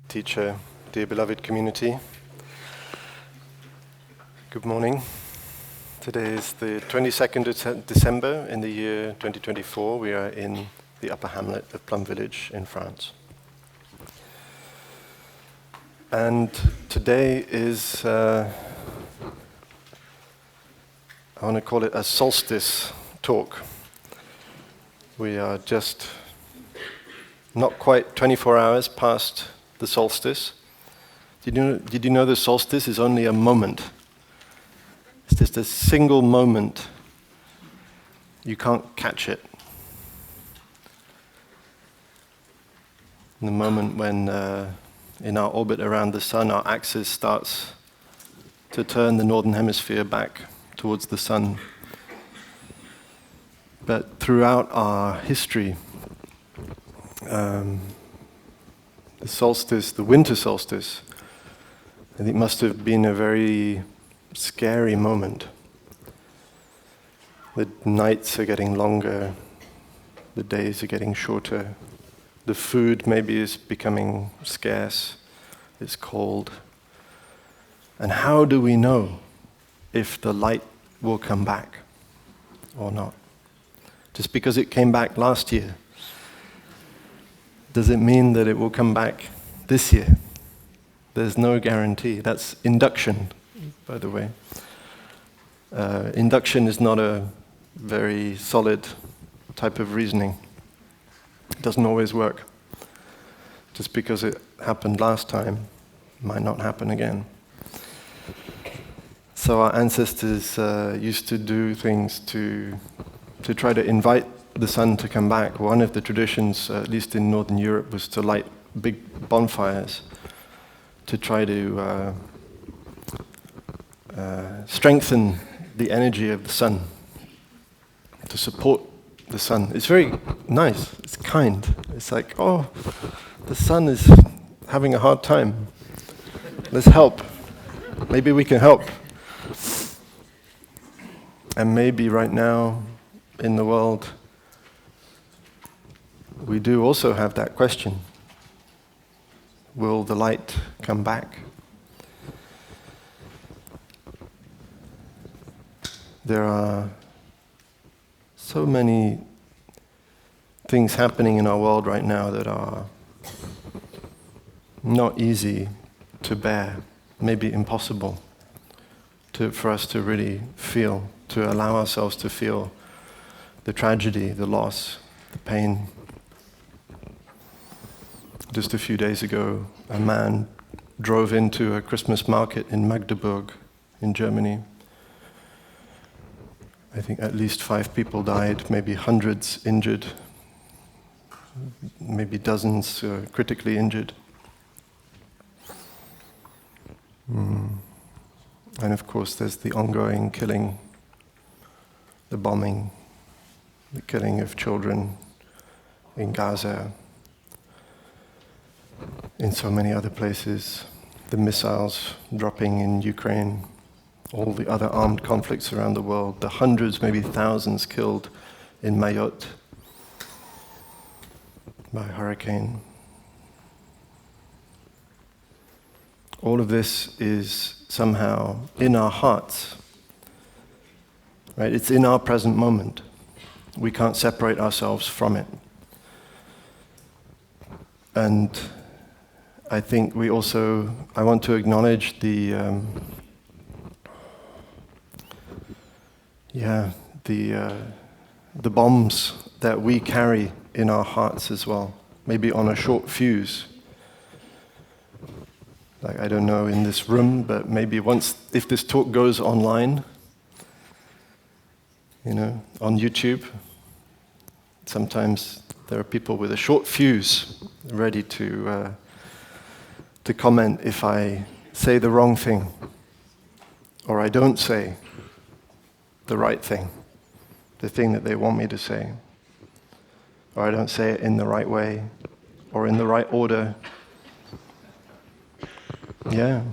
Teacher, dear beloved community, good morning. Today is the 22nd of December in the year 2024. We are in the upper Hamlet of Plum Village in France. And today is, I want to call it a solstice talk. We are just not quite 24 hours past the solstice. Did you know the solstice is only a moment? It's just a single moment. You can't catch it. The moment when in our orbit around the sun, our axis starts to turn the northern hemisphere back towards the sun. But throughout our history, the solstice, the winter solstice, I think must have been a very scary moment. The nights are getting longer, the days are getting shorter, the food maybe is becoming scarce, it's cold. And how do we know if the light will come back or not? Just because it came back last year, does it mean that it will come back this year? There's no guarantee. That's induction, by the way. Induction is not a very solid type of reasoning. It doesn't always work. Just because it happened last time, it might not happen again. So our ancestors used to do things to try to invite the sun to come back. One of the traditions, at least in Northern Europe, was to light big bonfires to try to strengthen the energy of the sun, to support the sun. It's very nice, it's kind. It's like, oh, the sun is having a hard time. Let's help. Maybe we can help. And maybe right now in the world, we do also have that question. Will the light come back? There are so many things happening in our world right now that are not easy to bear, maybe impossible for us to really feel, to allow ourselves to feel the tragedy, the loss, the pain. Just a few days ago, a man drove into a Christmas market in Magdeburg, in Germany. I think at least 5 people died, maybe hundreds injured, maybe dozens critically injured. And of course, there's the ongoing killing, the bombing, the killing of children in Gaza, in so many other places, the missiles dropping in Ukraine, all the other armed conflicts around the world, the hundreds, maybe thousands killed in Mayotte by hurricane. All of this is somehow in our hearts, right? It's in our present moment. We can't separate ourselves from it. And I think I want to acknowledge the bombs that we carry in our hearts as well, maybe on a short fuse. Like, I don't know in this room, but maybe if this talk goes online, on YouTube, sometimes there are people with a short fuse ready to comment if I say the wrong thing, or I don't say the right thing, the thing that they want me to say, or I don't say it in the right way, or in the right order. Yeah.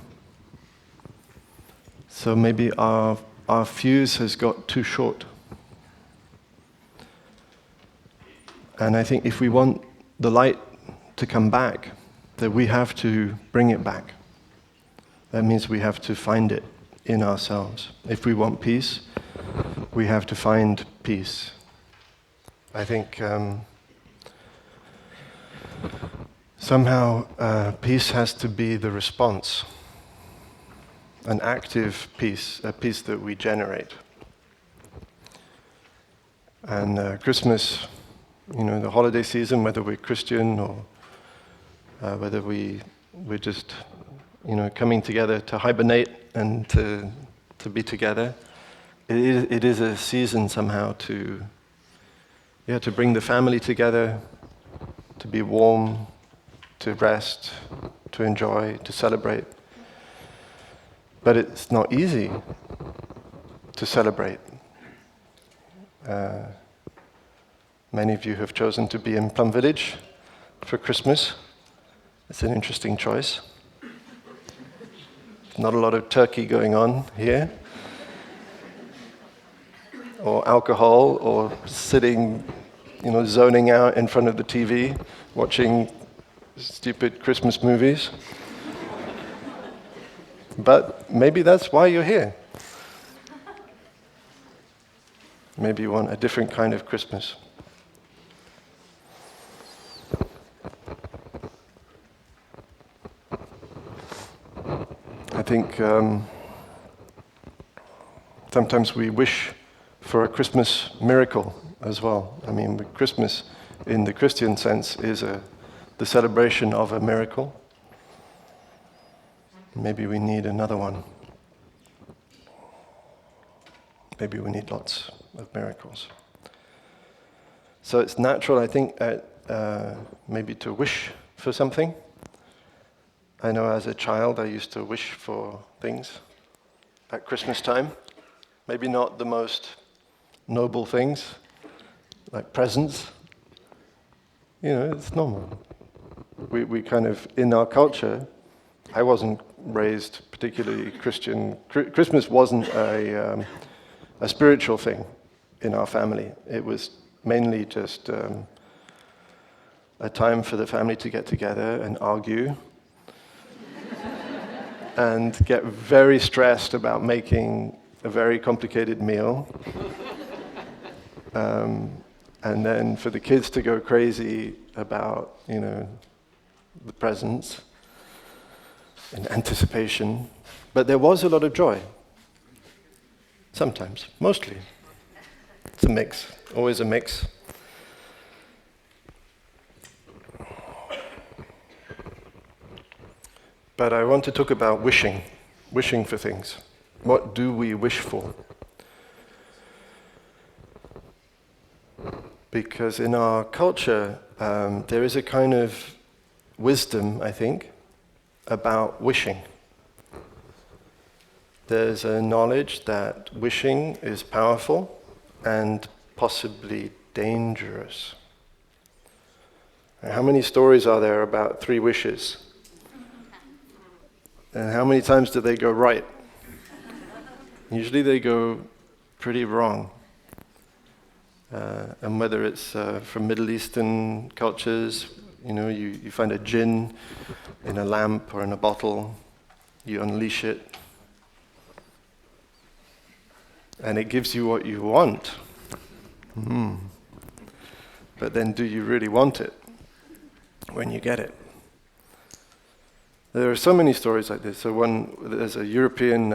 So maybe our fuse has got too short. And I think if we want the light to come back, that we have to bring it back. That means we have to find it in ourselves. If we want peace, we have to find peace. I think somehow peace has to be the response, an active peace, a peace that we generate. And Christmas, the holiday season, whether we're Christian or whether we're just, coming together to hibernate and to be together, it is a season somehow to bring the family together, to be warm, to rest, to enjoy, to celebrate. But it's not easy to celebrate. Many of you have chosen to be in Plum Village for Christmas. It's an interesting choice. Not a lot of turkey going on here, or alcohol, or sitting, zoning out in front of the TV, watching stupid Christmas movies. But maybe that's why you're here. Maybe you want a different kind of Christmas. I think sometimes we wish for a Christmas miracle as well. I mean, Christmas, in the Christian sense, is the celebration of a miracle. Maybe we need another one. Maybe we need lots of miracles. So it's natural, I think, maybe to wish for something. I know as a child I used to wish for things at Christmas time. Maybe not the most noble things, like presents. It's normal. We kind of, in our culture, I wasn't raised particularly Christian. Christmas wasn't a spiritual thing in our family. It was mainly just a time for the family to get together and argue and get very stressed about making a very complicated meal. And then for the kids to go crazy about, the presents and anticipation. But there was a lot of joy. Sometimes, mostly. It's a mix, always a mix. But I want to talk about wishing for things. What do we wish for? Because in our culture, there is a kind of wisdom, I think, about wishing. There's a knowledge that wishing is powerful and possibly dangerous. How many stories are there about 3 wishes? And how many times do they go right? Usually they go pretty wrong. And whether it's from Middle Eastern cultures, you find a jinn in a lamp or in a bottle, you unleash it, and it gives you what you want. But then do you really want it when you get it? There are so many stories like this. So there's a European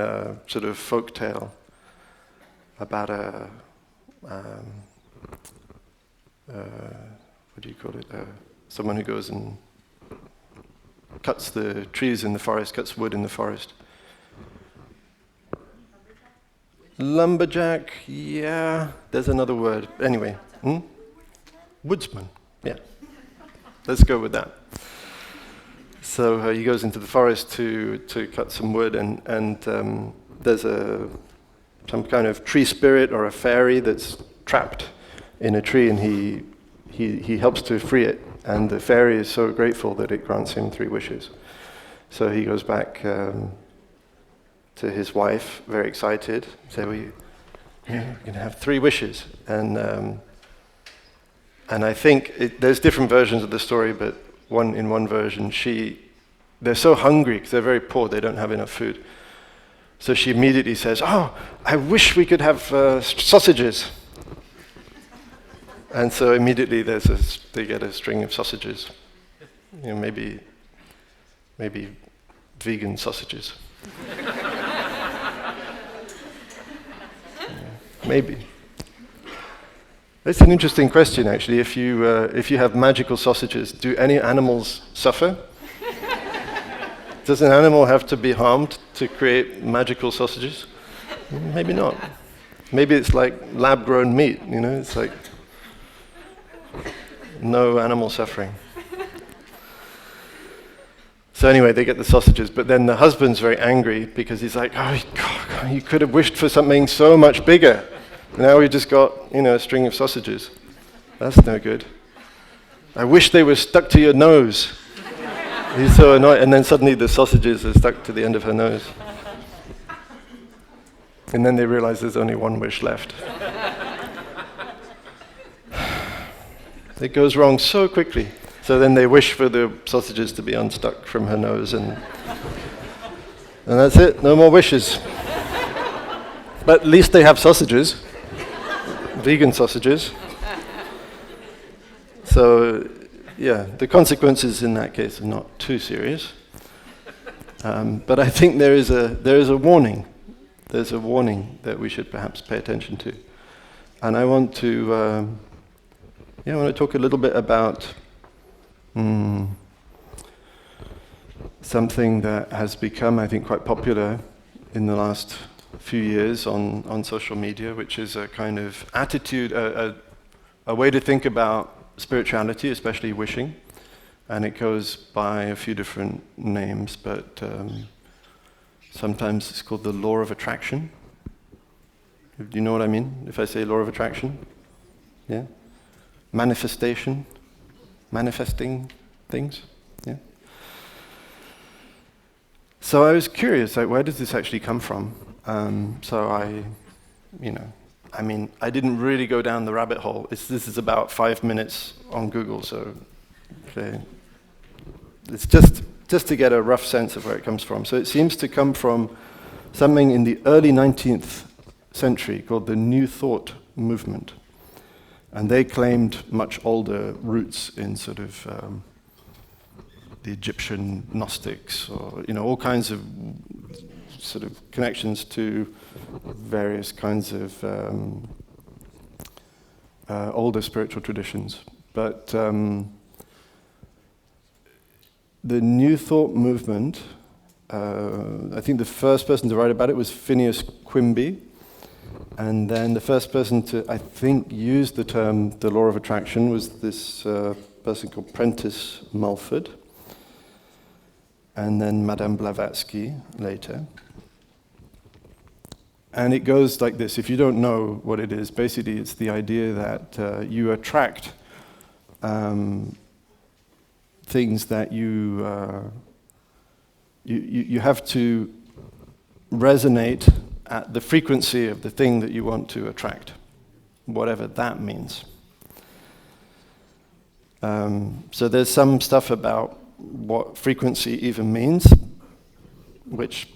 sort of folk tale about what do you call it? Someone who goes and cuts the trees in the forest, cuts wood in the forest. Lumberjack, yeah, there's another word. Anyway, woodsman, yeah. Let's go with that. So he goes into the forest to cut some wood, and there's some kind of tree spirit or a fairy that's trapped in a tree, and he helps to free it. And the fairy is so grateful that it grants him 3 wishes. So he goes back to his wife, very excited. So we're going to have 3 wishes, and I think there's different versions of the story, but in one version, they're so hungry because they're very poor, they don't have enough food. So she immediately says, "Oh, I wish we could have sausages." And so immediately they get a string of sausages. Maybe vegan sausages. Maybe. It's an interesting question, actually. If you have magical sausages, do any animals suffer? Does an animal have to be harmed to create magical sausages? Maybe not. Maybe it's like lab-grown meat, it's like no animal suffering. So anyway, they get the sausages, but then the husband's very angry because he's like, "Oh, God, you could have wished for something so much bigger. Now we just got, a string of sausages. That's no good. I wish they were stuck to your nose." He's so annoyed, and then suddenly the sausages are stuck to the end of her nose. And then they realize there's only one wish left. It goes wrong so quickly. So then they wish for the sausages to be unstuck from her nose, and that's it, no more wishes. But at least they have sausages, vegan sausages. So, yeah, the consequences in that case are not too serious. But I think there is a warning. There's a warning that we should perhaps pay attention to. And I want to talk a little bit about something that has become, I think, quite popular in the last few years on social media, which is a kind of attitude, a way to think about spirituality, especially wishing. And it goes by a few different names, but sometimes it's called the law of attraction. Do you know what I mean if I say law of attraction? Yeah? Manifestation. Manifesting things. Yeah. So I was curious, where does this actually come from? So I didn't really go down the rabbit hole. This is about 5 minutes on Google, so okay. It's just to get a rough sense of where it comes from. So it seems to come from something in the early 19th century called the New Thought movement. And they claimed much older roots in sort of the Egyptian Gnostics, or all kinds of sort of connections to various kinds of older spiritual traditions. But the New Thought movement, I think the first person to write about it was Phineas Quimby. And then the first person to, I think, use the term the law of attraction was this person called Prentice Mulford. And then Madame Blavatsky later. And it goes like this. If you don't know what it is, basically it's the idea that you attract things that you have to resonate at the frequency of the thing that you want to attract, whatever that means. So there's some stuff about what frequency even means, which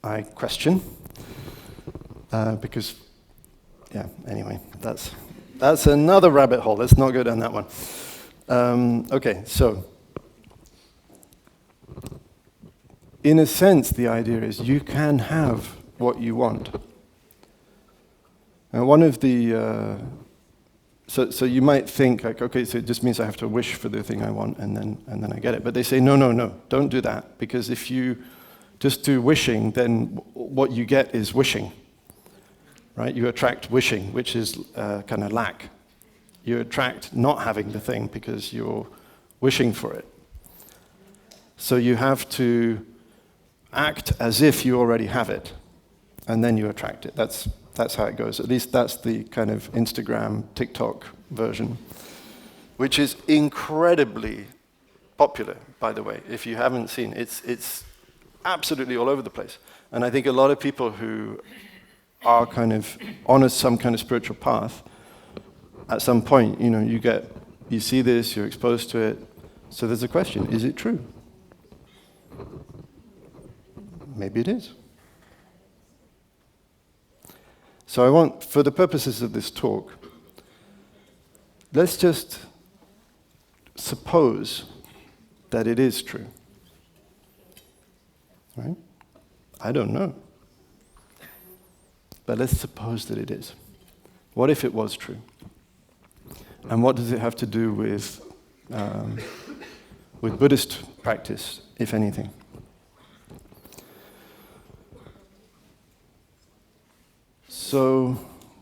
I question, because, anyway, that's another rabbit hole. Let's not go down that one. Okay, so in a sense, the idea is you can have what you want. And one of the so you might think like, okay, so it just means I have to wish for the thing I want and then I get it. But they say no, don't do that, because if you just do wishing, then what you get is wishing, right? You attract wishing, which is kind of lack. You attract not having the thing because you're wishing for it. So you have to act as if you already have it, and then you attract it. That's how it goes. At least that's the kind of Instagram, TikTok version, which is incredibly popular, by the way. If you haven't seen, it's absolutely all over the place. And I think a lot of people who are kind of on some kind of spiritual path, at some point, you see this, you're exposed to it, So there's a question, is it true? Maybe it is. So I want, for the purposes of this talk, let's just suppose that it is true. Right? I don't know. But let's suppose that it is. What if it was true? And what does it have to do with Buddhist practice, if anything? So,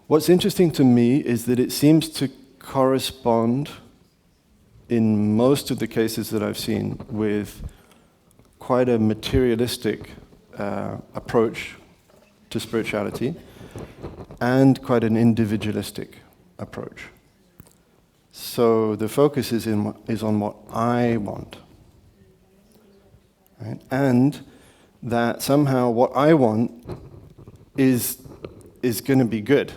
what's interesting to me is that it seems to correspond, in most of the cases that I've seen, with quite a materialistic approach to spirituality and quite an individualistic approach. So the focus is on what I want, right? And that somehow what I want is going to be good,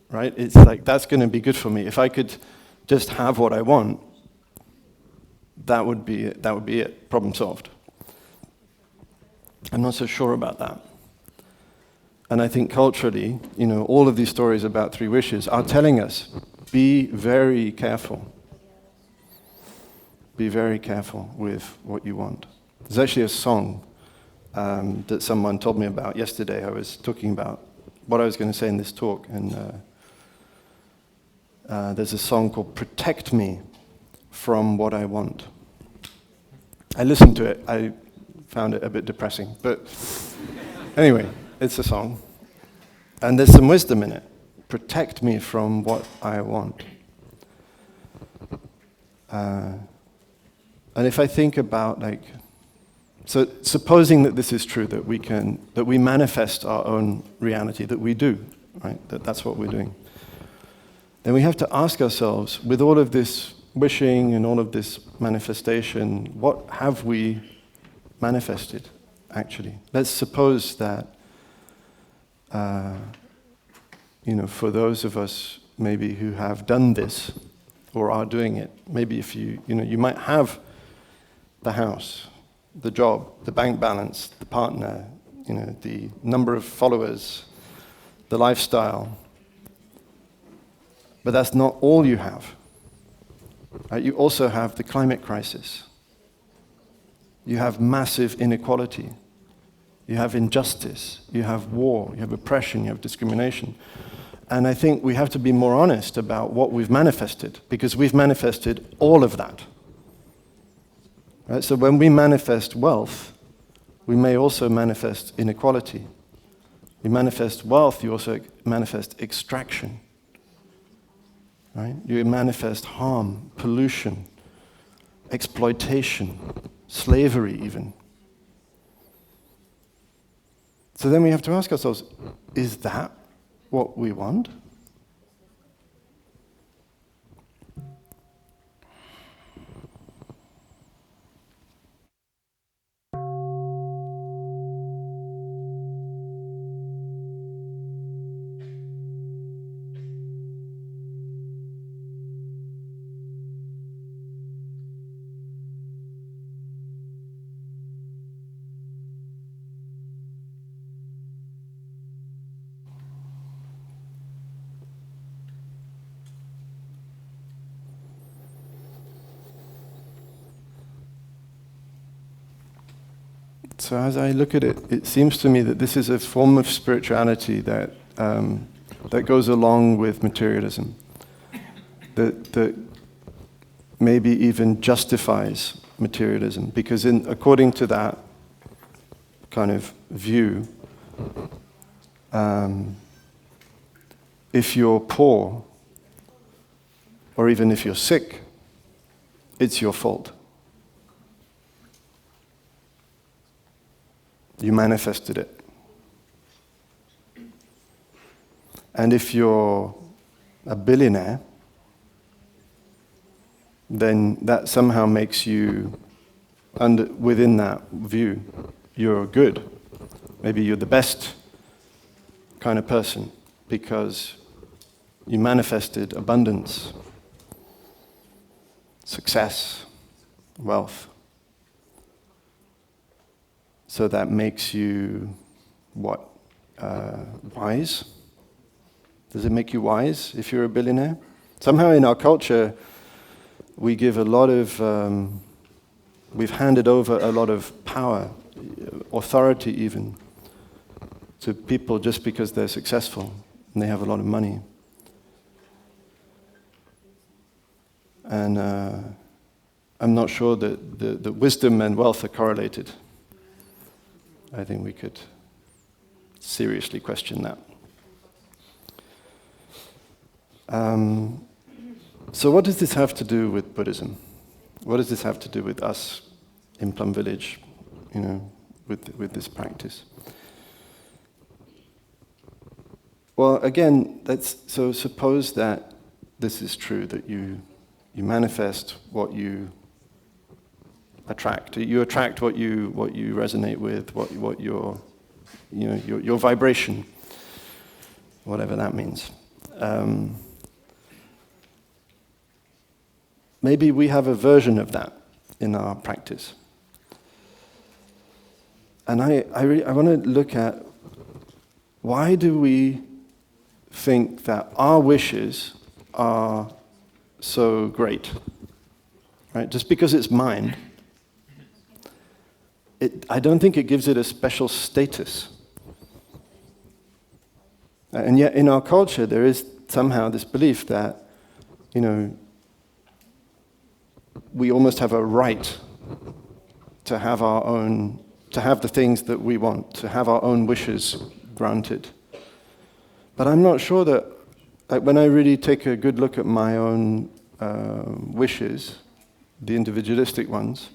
right? It's like that's going to be good for me. If I could just have what I want, that would be it. That would be it. Problem solved. I'm not so sure about that. And I think culturally, all of these stories about three wishes are telling us, be very careful. Be very careful with what you want. There's actually a song that someone told me about yesterday. I was talking about what I was going to say in this talk, and there's a song called "Protect Me from What I Want." I listened to it. I found it a bit depressing, but anyway, it's a song, and there's some wisdom in it. Protect me from what I want. And if I think about so supposing that this is true, that we manifest our own reality, that we do, right? That's what we're doing. Then we have to ask ourselves, with all of this wishing and all of this manifestation, what have we manifested, actually? Let's suppose that, for those of us maybe who have done this or are doing it, maybe if you might have the house, the job, the bank balance, the partner, the number of followers, the lifestyle. But that's not all you have. Right? You also have the climate crisis. You have massive inequality. You have injustice. You have war. You have oppression. You have discrimination. And I think we have to be more honest about what we've manifested, because we've manifested all of that. Right? So when we manifest wealth, we may also manifest inequality. You manifest wealth, you also manifest extraction. Right? You manifest harm, pollution, exploitation, slavery even. So then we have to ask ourselves, is that what we want? So as I look at it, it seems to me that this is a form of spirituality that goes along with materialism, that maybe even justifies materialism, because according to that kind of view, if you're poor, or even if you're sick, it's your fault. You manifested it. And if you're a billionaire, then that somehow makes you, within that view, you're good. Maybe you're the best kind of person because you manifested abundance, success, wealth. So that makes you, what, wise? Does it make you wise if you're a billionaire? Somehow in our culture, we give a lot of, we've handed over a lot of power, authority even, to people just because they're successful and they have a lot of money. And I'm not sure that the wisdom and wealth are correlated. I think we could seriously question that. So what does this have to do with Buddhism? What does this have to do with us in Plum Village, with this practice? Well, again, so suppose that this is true, that you manifest what you attract. You attract what you resonate with, what your vibration, whatever that means. Maybe we have a version of that in our practice. And I want to look at, why do we think that our wishes are so great? Right? Just because it's mine, I don't think it gives it a special status. And yet in our culture there is somehow this belief that, we almost have a right to have to have the things that we want, to have our own wishes granted. But I'm not sure that, when I really take a good look at my own wishes, the individualistic ones,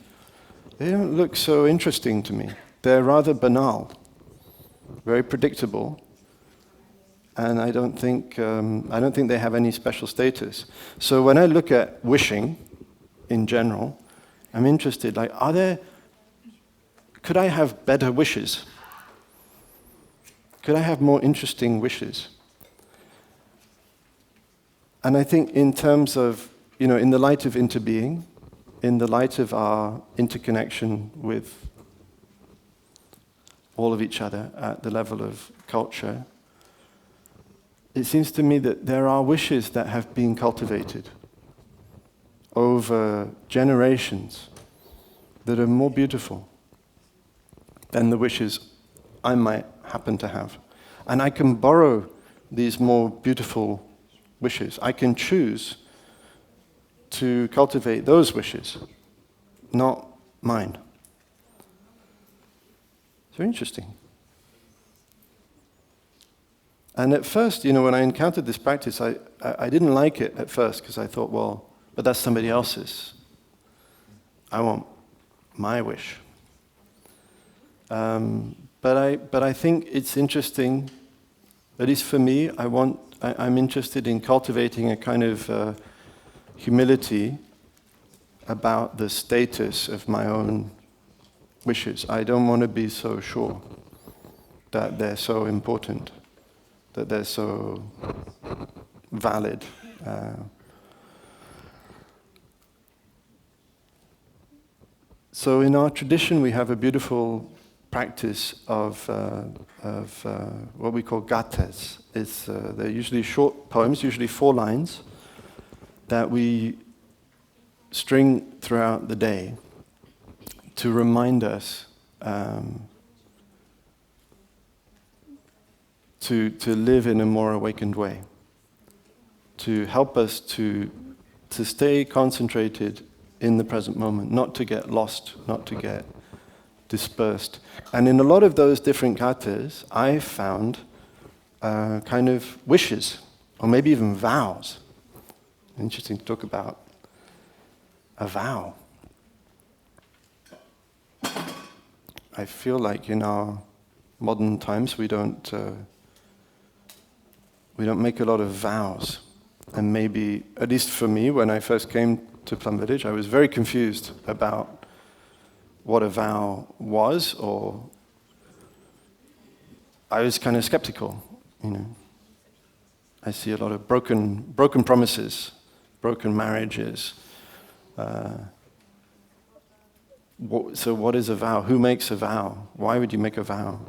they don't look so interesting to me. They're rather banal, very predictable, and I don't think they have any special status. So when I look at wishing in general, I'm interested, could I have better wishes? Could I have more interesting wishes? And I think in terms of, in the light of interbeing, in the light of our interconnection with all of each other at the level of culture, it seems to me that there are wishes that have been cultivated over generations that are more beautiful than the wishes I might happen to have. And I can borrow these more beautiful wishes. I can choose to cultivate those wishes, not mine. So interesting. And at first, when I encountered this practice, I didn't like it at first, because I thought, well, but that's somebody else's. I want my wish. But I think it's interesting, at least for me, I'm interested in cultivating a kind of humility about the status of my own wishes. I don't want to be so sure that they're so important, that they're so valid. So in our tradition, we have a beautiful practice of what we call gathas. They're usually short poems, usually 4 lines, that we string throughout the day to remind us to live in a more awakened way, to help us to stay concentrated in the present moment, not to get lost, not to get dispersed. And in a lot of those different gathas, I found kind of wishes, or maybe even vows. Interesting to talk about a vow. I feel like in our modern times we don't make a lot of vows. And maybe, at least for me, when I first came to Plum Village, I was very confused about what a vow was, or I was kind of skeptical, I see a lot of broken promises, broken marriages, So what is a vow? Who makes a vow? Why would you make a vow?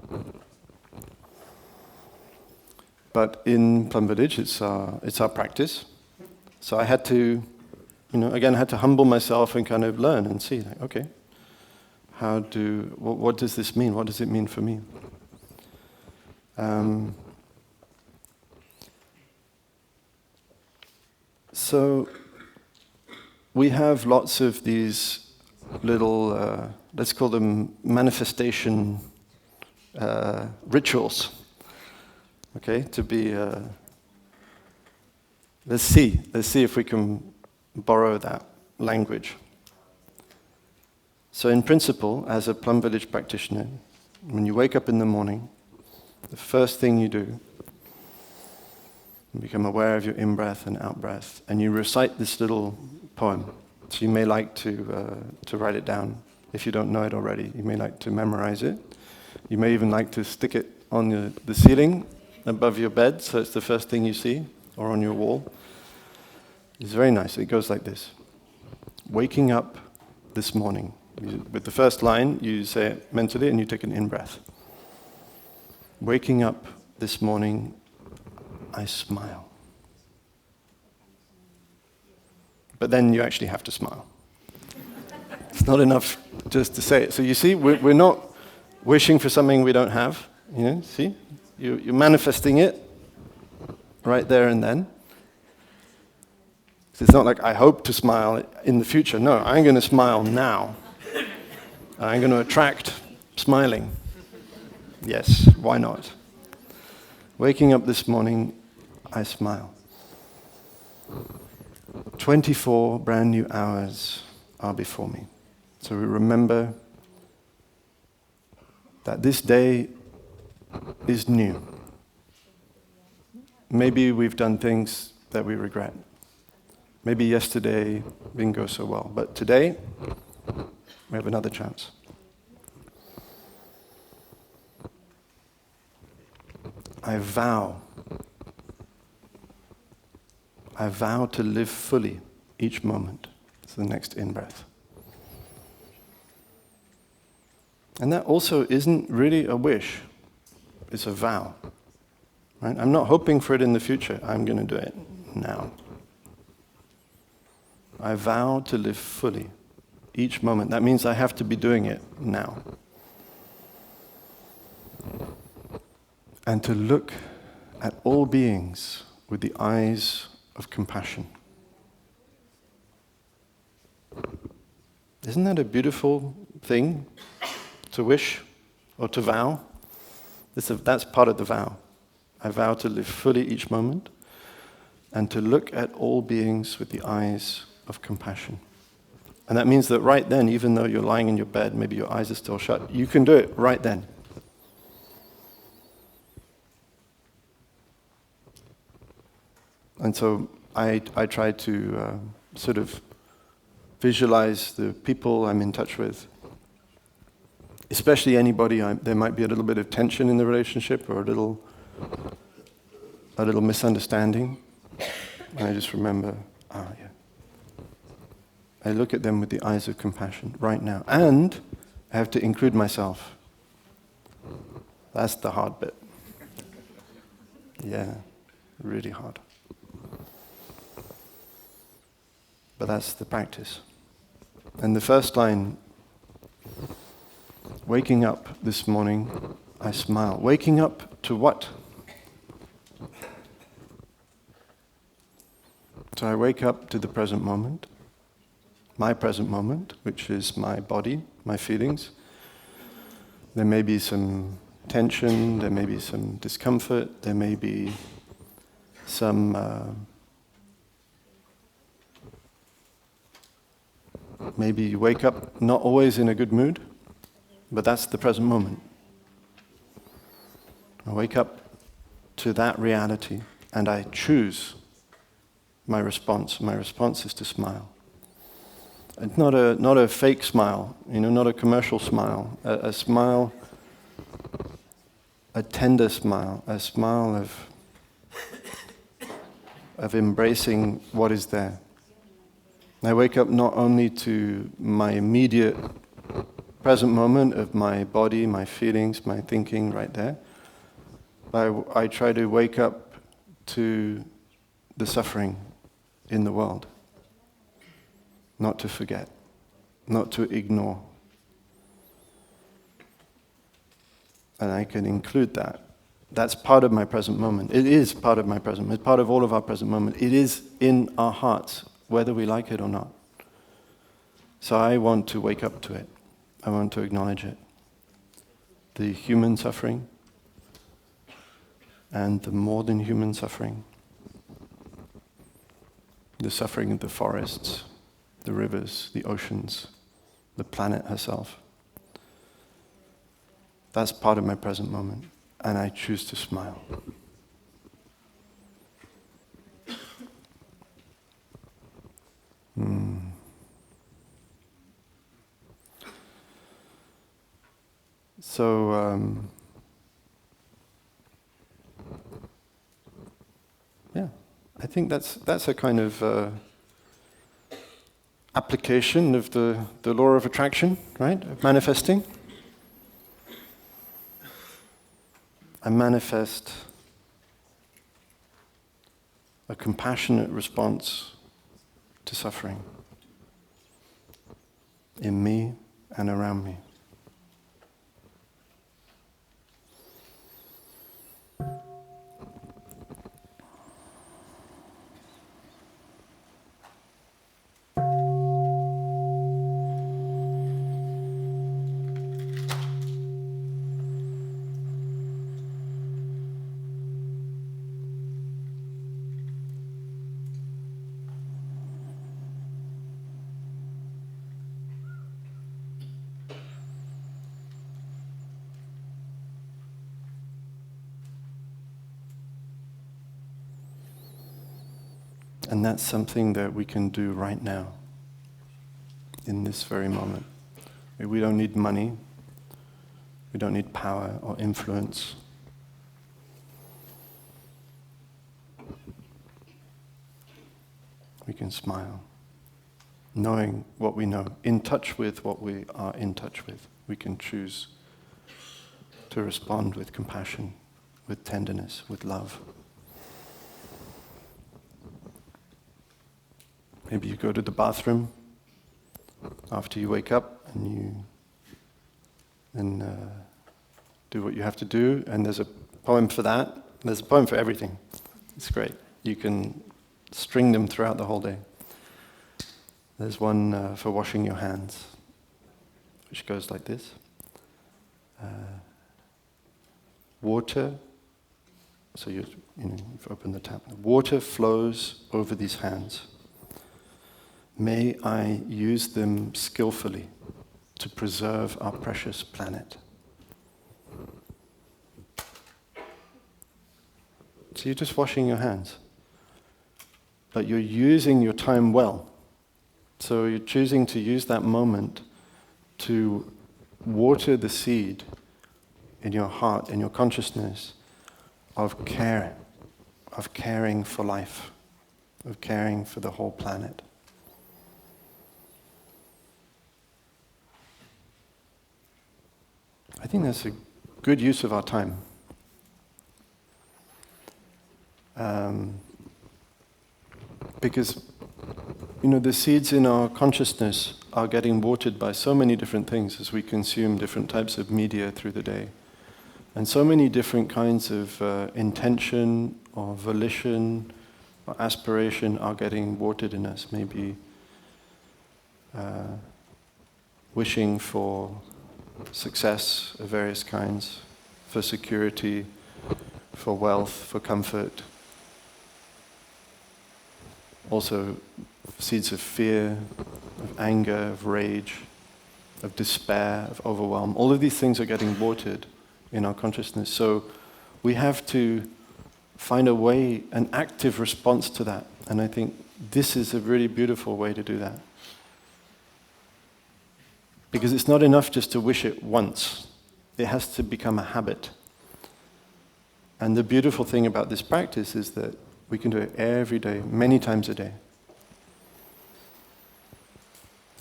But in Plum Village, it's our practice. So I had to, again, I had to humble myself and kind of learn and see, like, okay, what does this mean? What does it mean for me? So we have lots of these little, let's call them manifestation rituals. Okay, to be, let's see if we can borrow that language. So in principle, as a Plum Village practitioner, when you wake up in the morning, the first thing you do, you become aware of your in-breath and out-breath, and you recite this little poem. So you may like to write it down. If you don't know it already, you may like to memorize it. You may even like to stick it on the ceiling above your bed, so it's the first thing you see, or on your wall. It's very nice. It goes like this. Waking up this morning. With the first line, you say it mentally and you take an in-breath. Waking up this morning, I smile. But then you actually have to smile. It's not enough just to say it. So you see, we're not wishing for something we don't have. See? You're manifesting it right there and then. It's not like I hope to smile in the future. No, I'm going to smile now. I'm going to attract smiling. Yes, why not? Waking up this morning, I smile. 24 brand new hours are before me. So we remember that this day is new. Maybe we've done things that we regret. Maybe yesterday didn't go so well, but today we have another chance. I vow to live fully each moment. It's the next in-breath. And that also isn't really a wish. It's a vow. Right? I'm not hoping for it in the future. I'm going to do it now. I vow to live fully each moment. That means I have to be doing it now. And to look at all beings with the eyes of compassion. Isn't that a beautiful thing to wish or to vow? That's part of the vow. I vow to live fully each moment and to look at all beings with the eyes of compassion. And that means that right then, even though you're lying in your bed, maybe your eyes are still shut, you can do it right then. And so I try to sort of visualize the people I'm in touch with, especially anybody there might be a little bit of tension in the relationship or a little misunderstanding. And I just remember, yeah. I look at them with the eyes of compassion right now. And I have to include myself. That's the hard bit. Yeah, really hard. But that's the practice. And the first line, waking up this morning, I smile. Waking up to what? So I wake up to the present moment, my present moment, which is my body, my feelings. There may be some tension, there may be some discomfort, there may be some maybe you wake up not always in a good mood, but that's the present moment. I wake up to that reality and I choose my response. My response is to smile. It's not a fake smile, not a commercial smile. A smile, a tender smile, a smile of embracing what is there. I wake up not only to my immediate present moment of my body, my feelings, my thinking right there. I try to wake up to the suffering in the world. Not to forget, not to ignore. And I can include that. That's part of my present moment. It is part of my present moment. It's part of all of our present moment. It is in our hearts, whether we like it or not. So I want to wake up to it. I want to acknowledge it. The human suffering and the more than human suffering. The suffering of the forests, the rivers, the oceans, the planet herself. That's part of my present moment, and I choose to smile. So, yeah, I think that's a kind of application of the law of attraction, right? Of manifesting. I manifest a compassionate response to suffering in me and around me. And that's something that we can do right now, in this very moment. We don't need money. We don't need power or influence. We can smile, knowing what we know, in touch with what we are in touch with. We can choose to respond with compassion, with tenderness, with love. Maybe you go to the bathroom after you wake up and you do what you have to do, and there's a poem for that. There's a poem for everything. It's great. You can string them throughout the whole day. There's one for washing your hands, which goes like this. Water, so you've opened the tap. Water flows over these hands. May I use them skillfully to preserve our precious planet. So you're just washing your hands, but you're using your time well. So you're choosing to use that moment to water the seed in your heart, in your consciousness of care, of caring for life, of caring for the whole planet. I think that's a good use of our time. Because, the seeds in our consciousness are getting watered by so many different things as we consume different types of media through the day. And so many different kinds of intention or volition or aspiration are getting watered in us. Maybe wishing for success of various kinds, for security, for wealth, for comfort. Also seeds of fear, of anger, of rage, of despair, of overwhelm. All of these things are getting watered in our consciousness. So we have to find a way, an active response to that. And I think this is a really beautiful way to do that. Because it's not enough just to wish it once. It has to become a habit. And the beautiful thing about this practice is that we can do it every day, many times a day.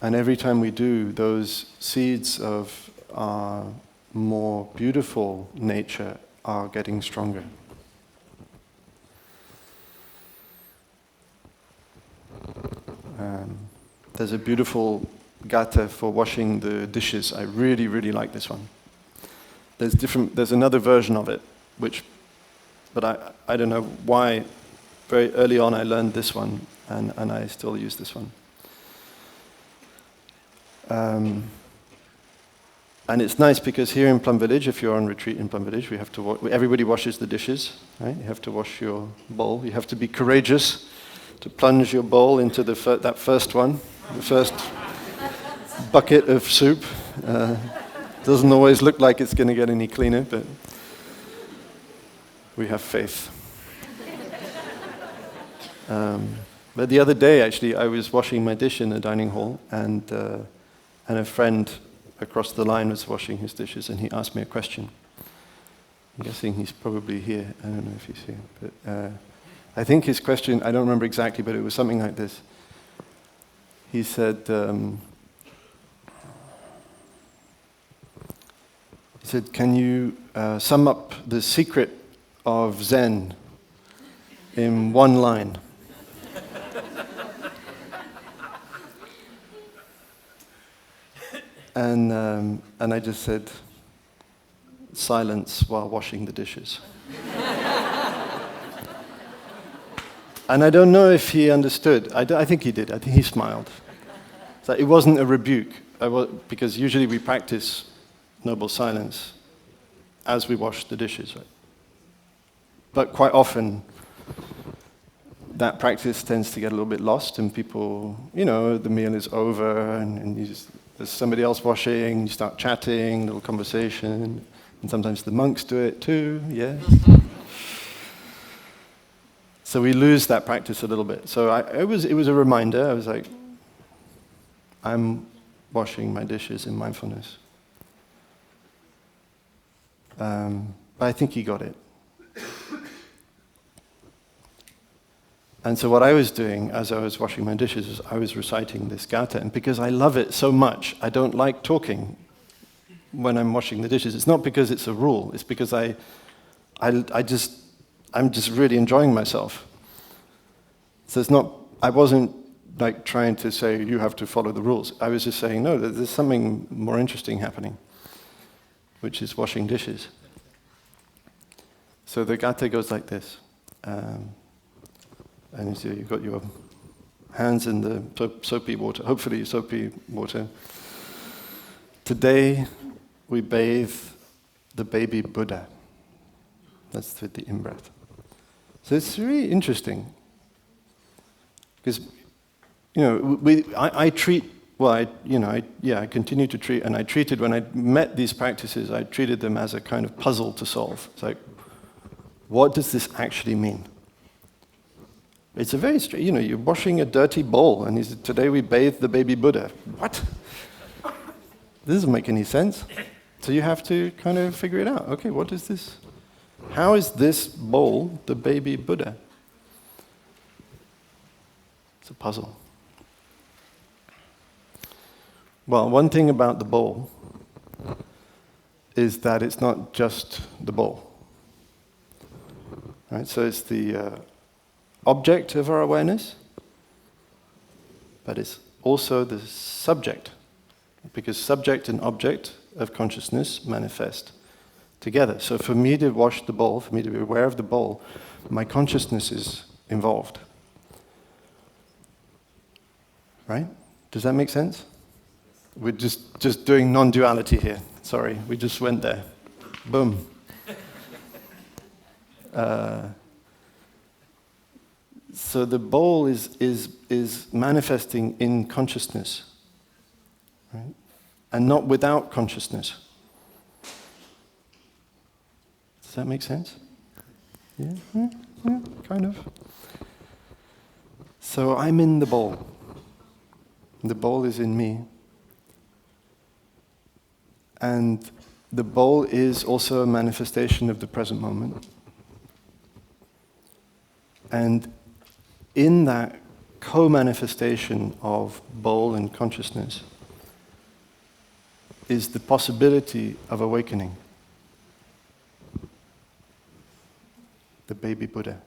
And every time we do, those seeds of our more beautiful nature are getting stronger. There's a beautiful gatha for washing the dishes. I really, really like this one. There's another version of it, but I don't know why. Very early on I learned this one, and I still use this one. And it's nice because here in Plum Village, if you're on retreat in Plum Village, everybody washes the dishes, right? You have to wash your bowl. You have to be courageous to plunge your bowl into that first one, the first bucket of soup. Doesn't always look like it's going to get any cleaner, but we have faith. But the other day, actually, I was washing my dish in the dining hall, and a friend across the line was washing his dishes, and he asked me a question. I'm guessing he's probably here. I don't know if he's here. But I think his question, I don't remember exactly, but it was something like this. He said, can you sum up the secret of Zen in one line? And I just said, silence while washing the dishes. And I don't know if he understood. I think he did. I think he smiled. So it wasn't a rebuke, because usually we practice noble silence as we wash the dishes, right? But quite often, that practice tends to get a little bit lost, and people, the meal is over, and there's somebody else washing, you start chatting, little conversation, and sometimes the monks do it too, yes. So we lose that practice a little bit. So it was a reminder. I was like, I'm washing my dishes in mindfulness. But I think he got it. And so what I was doing as I was washing my dishes is I was reciting this gatha. And because I love it so much, I don't like talking when I'm washing the dishes. It's not because it's a rule. It's because I'm just really enjoying myself. So I wasn't like trying to say, you have to follow the rules. I was just saying, no, there's something more interesting happening, which is washing dishes. So the gatha goes like this. And so you've got your hands in the soapy water, hopefully soapy water. Today, we bathe the baby Buddha. That's with the in-breath. So it's really interesting. Because, I treat, I continue to treat, and I treated, when I met these practices, I treated them as a kind of puzzle to solve. It's like, what does this actually mean? It's a very strange, you're washing a dirty bowl, and he said, today we bathe the baby Buddha. What? This doesn't make any sense. So you have to kind of figure it out. Okay, what is this? How is this bowl the baby Buddha? It's a puzzle. Well, one thing about the bowl is that it's not just the bowl. Right? So it's the object of our awareness, but it's also the subject, because subject and object of consciousness manifest together. So for me to wash the bowl, for me to be aware of the bowl, my consciousness is involved. Right? Does that make sense? We're just doing non-duality here. Sorry, we just went there. Boom. So the bowl is manifesting in consciousness, right? And not without consciousness. Does that make sense? Yeah, kind of. So I'm in the bowl. The bowl is in me. And the bowl is also a manifestation of the present moment. And in that co-manifestation of bowl and consciousness is the possibility of awakening. The baby Buddha.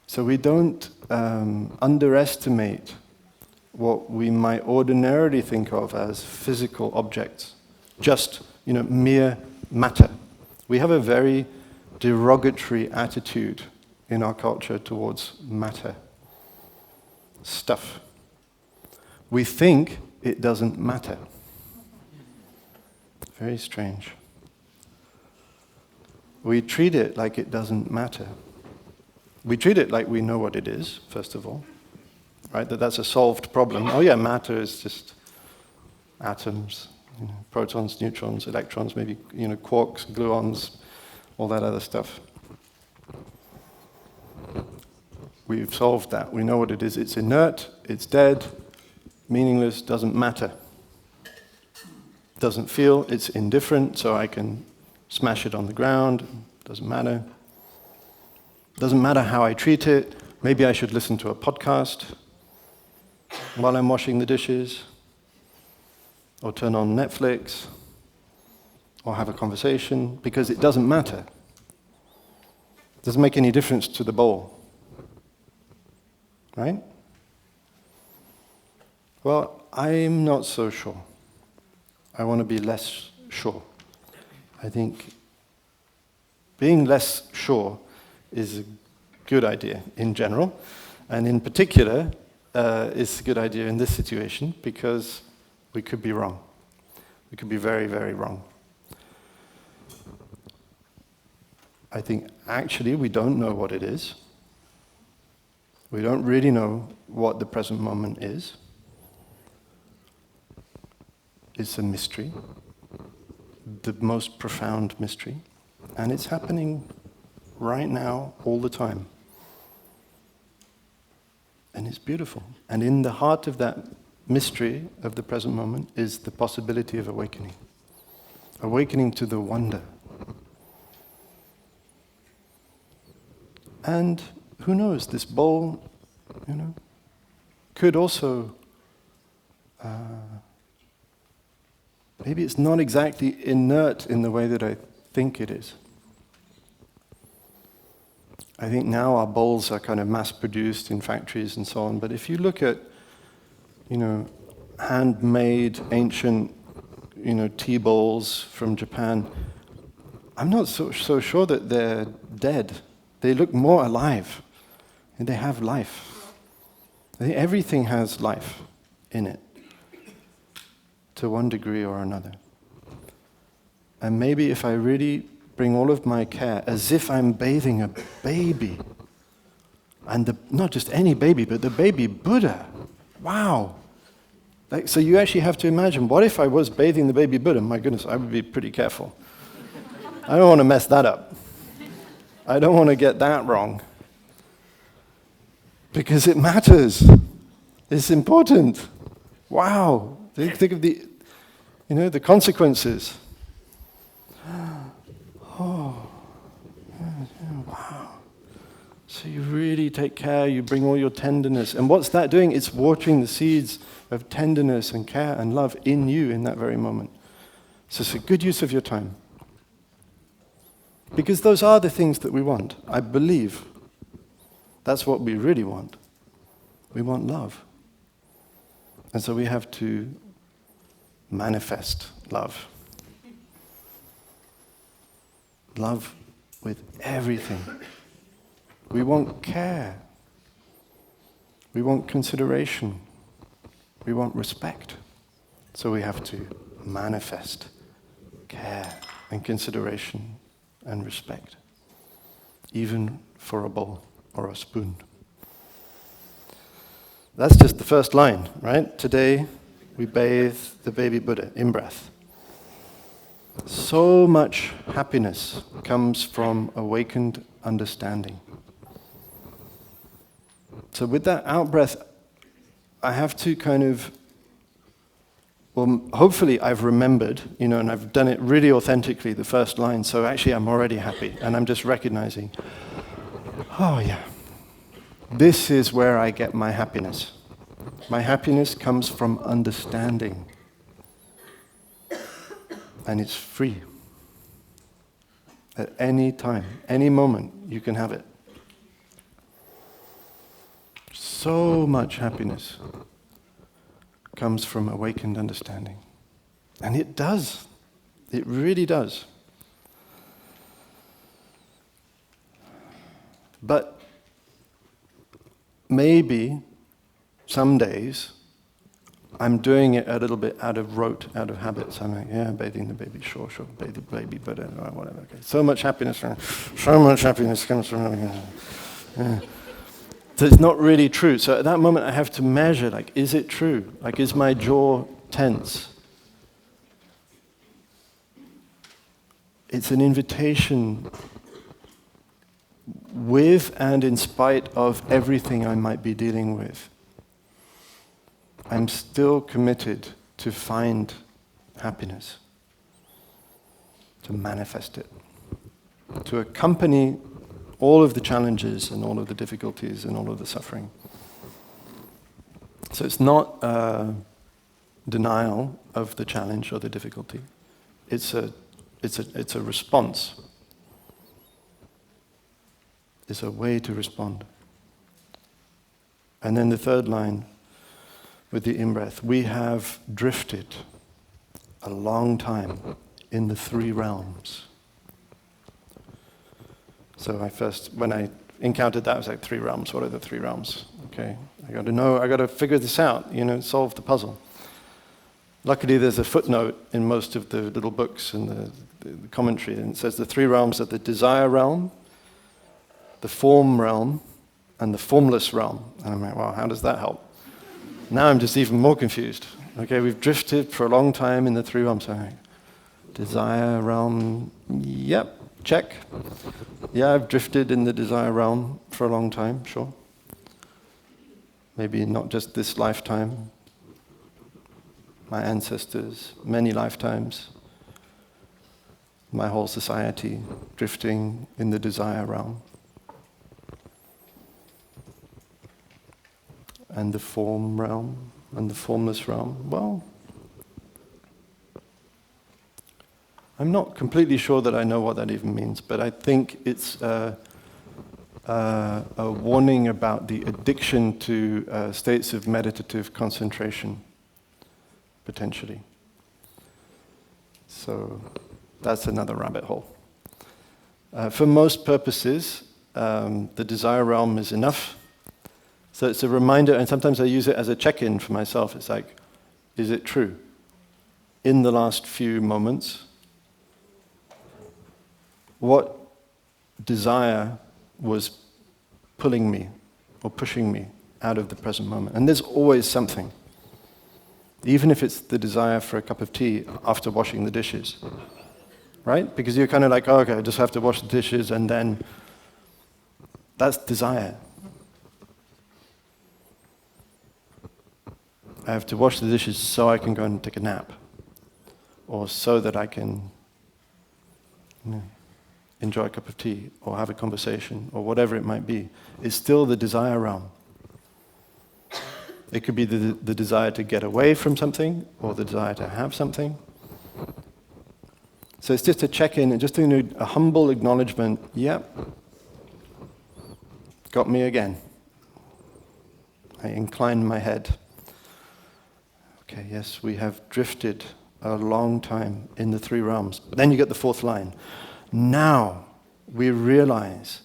So we don't underestimate what we might ordinarily think of as physical objects, just, mere matter. We have a very derogatory attitude in our culture towards matter, stuff. We think it doesn't matter. Very strange. We treat it like it doesn't matter. We treat it like we know what it is, first of all. Right? That's a solved problem. Oh yeah, matter is just atoms, protons, neutrons, electrons, maybe quarks, gluons, all that other stuff. We've solved that. We know what it is. It's inert, it's dead, meaningless, doesn't matter. Doesn't feel, it's indifferent, so I can smash it on the ground, doesn't matter. Doesn't matter how I treat it. Maybe I should listen to a podcast while I'm washing the dishes, or turn on Netflix, or have a conversation, because it doesn't matter. It doesn't make any difference to the bowl. Right? Well, I'm not so sure. I want to be less sure. I think being less sure is a good idea in general, and in particular, it's a good idea in this situation because we could be wrong. We could be very, very wrong. I think actually we don't know what it is. We don't really know what the present moment is. It's a mystery, the most profound mystery, and it's happening right now, all the time. And it's beautiful. And in the heart of that mystery of the present moment is the possibility of awakening. Awakening to the wonder. And who knows, this bowl, could also, maybe it's not exactly inert in the way that I think it is. I think now our bowls are kind of mass-produced in factories and so on, but if you look at, handmade, ancient, tea bowls from Japan, I'm not so sure that they're dead. They look more alive, and they have life. I think everything has life in it, to one degree or another. And maybe if I really bring all of my care, as if I'm bathing a baby, and not just any baby, but the baby Buddha. Wow. So you actually have to imagine, what if I was bathing the baby Buddha? My goodness, I would be pretty careful. I don't want to mess that up. I don't want to get that wrong. Because it matters. It's important. Wow. Think of the consequences. Oh, wow. So you really take care, you bring all your tenderness. And what's that doing? It's watering the seeds of tenderness and care and love in you in that very moment. So it's a good use of your time. Because those are the things that we want. I believe that's what we really want. We want love. And so we have to manifest love. Love with everything. We want care. We want consideration. We want respect. So we have to manifest care and consideration and respect, even for a bowl or a spoon. That's just the first line, right? Today we bathe the baby Buddha in breath. So much happiness comes from awakened understanding. So with that out-breath, I have to hopefully I've remembered, and I've done it really authentically, the first line, so actually I'm already happy, and I'm just recognizing, oh yeah, This is where I get my happiness. My happiness comes from understanding. And it's free. At any time, any moment, you can have it. So much happiness comes from awakened understanding. And it does. It really does. But maybe some days I'm doing it a little bit out of rote, out of habit. So I'm like, yeah, bathing the baby, sure, bathe the baby, but whatever. Okay. So much happiness comes from. Yeah. So it's not really true. So at that moment I have to measure, like, is it true? Like, is my jaw tense? It's an invitation with and in spite of everything I might be dealing with. I'm still committed to find happiness, to manifest it, to accompany all of the challenges and all of the difficulties and all of the suffering. So it's not denial of the challenge or the difficulty. It's a response. It's a way to respond. And then the third line with the in-breath, we have drifted a long time in the three realms. So when I encountered that, I was like, 3 realms, what are the 3 realms? Okay, I got to figure this out, solve the puzzle. Luckily, there's a footnote in most of the little books and the commentary, and it says the 3 realms are the desire realm, the form realm, and the formless realm. And I'm like, wow, how does that help? Now I'm just even more confused. Okay, we've drifted for a long time in the 3 realms. I'm like, desire realm, yep, check. Yeah, I've drifted in the desire realm for a long time, sure. Maybe not just this lifetime. My ancestors, many lifetimes. My whole society drifting in the desire realm. And the form realm, and the formless realm. Well, I'm not completely sure that I know what that even means, but I think it's a warning about the addiction to states of meditative concentration, potentially. So that's another rabbit hole. For most purposes, the desire realm is enough. So it's a reminder, and sometimes I use it as a check-in for myself. It's like, is it true? In the last few moments, what desire was pulling me or pushing me out of the present moment? And there's always something. Even if it's the desire for a cup of tea after washing the dishes. Right? Because you're kind of like, oh, okay, I just have to wash the dishes, and then that's desire. I have to wash the dishes so I can go and take a nap, or so that I can enjoy a cup of tea, or have a conversation, or whatever it might be. It's still the desire realm. It could be the desire to get away from something, or the desire to have something. So it's just a check-in, and just doing a humble acknowledgement, yep, got me again. I incline my head. Okay, yes, we have drifted a long time in the 3 realms. But then you get the 4th line. Now we realize,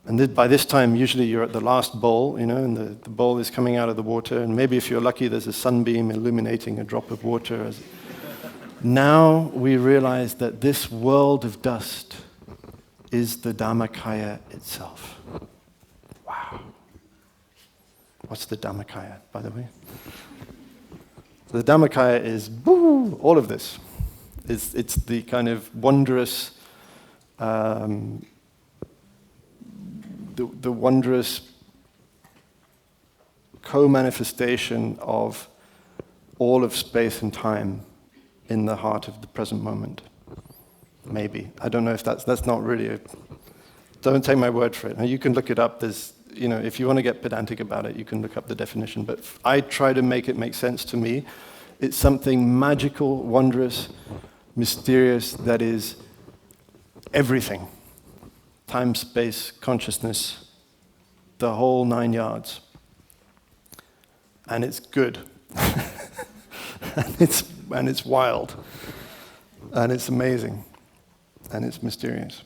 and by this time usually you're at the last bowl, and the bowl is coming out of the water, and maybe if you're lucky there's a sunbeam illuminating a drop of water. Now we realize that this world of dust is the Dharmakaya itself. Wow. What's the Dharmakaya, by the way? The Dharmakaya is all of this. It's the kind of wondrous, the wondrous co-manifestation of all of space and time in the heart of the present moment. Maybe. I don't know if that's not really don't take my word for it. Now you can look it up. if you want to get pedantic about it, you can look up the definition, but I try to make it make sense to me. It's something magical, wondrous, mysterious, that is everything. Time, space, consciousness, the whole 9 yards. And it's good. and it's wild. And it's amazing. And it's mysterious.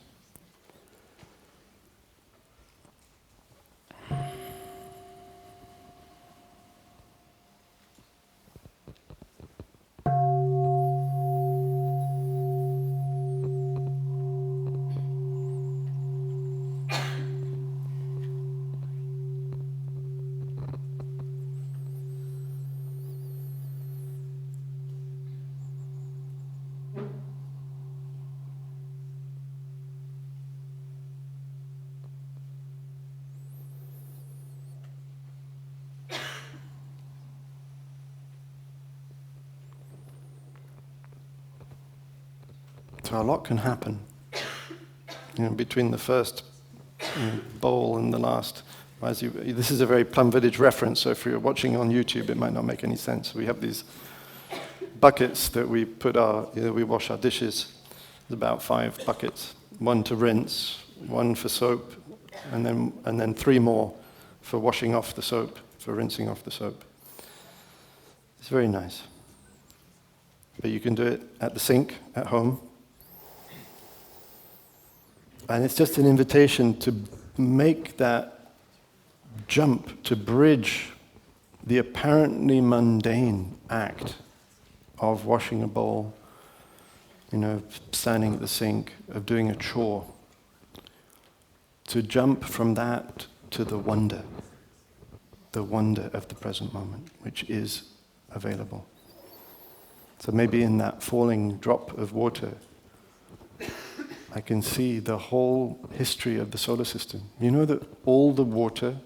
So a lot can happen, between the first bowl and the last. This is a very Plum Village reference, so if you're watching on YouTube, it might not make any sense. We have these buckets that we we wash our dishes. There's about 5 buckets, 1 to rinse, 1 for soap, and then 3 more for washing off the soap, for rinsing off the soap. It's very nice. But you can do it at the sink at home. And it's just an invitation to make that jump, to bridge the apparently mundane act of washing a bowl, standing at the sink, of doing a chore, to jump from that to the wonder of the present moment, which is available. So maybe in that falling drop of water, I can see the whole history of the solar system. You know that all the water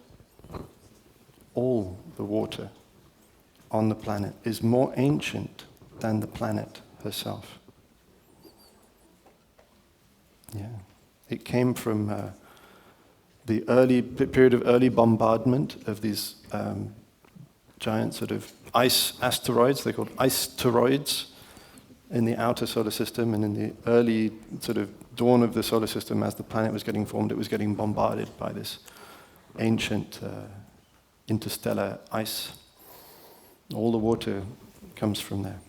on the planet is more ancient than the planet herself. Yeah. It came from the early period of early bombardment of these giant sort of ice asteroids. They're called ice-teroids in the outer solar system, and in the early sort of dawn of the solar system, as the planet was getting formed, it was getting bombarded by this ancient interstellar ice. All the water comes from there.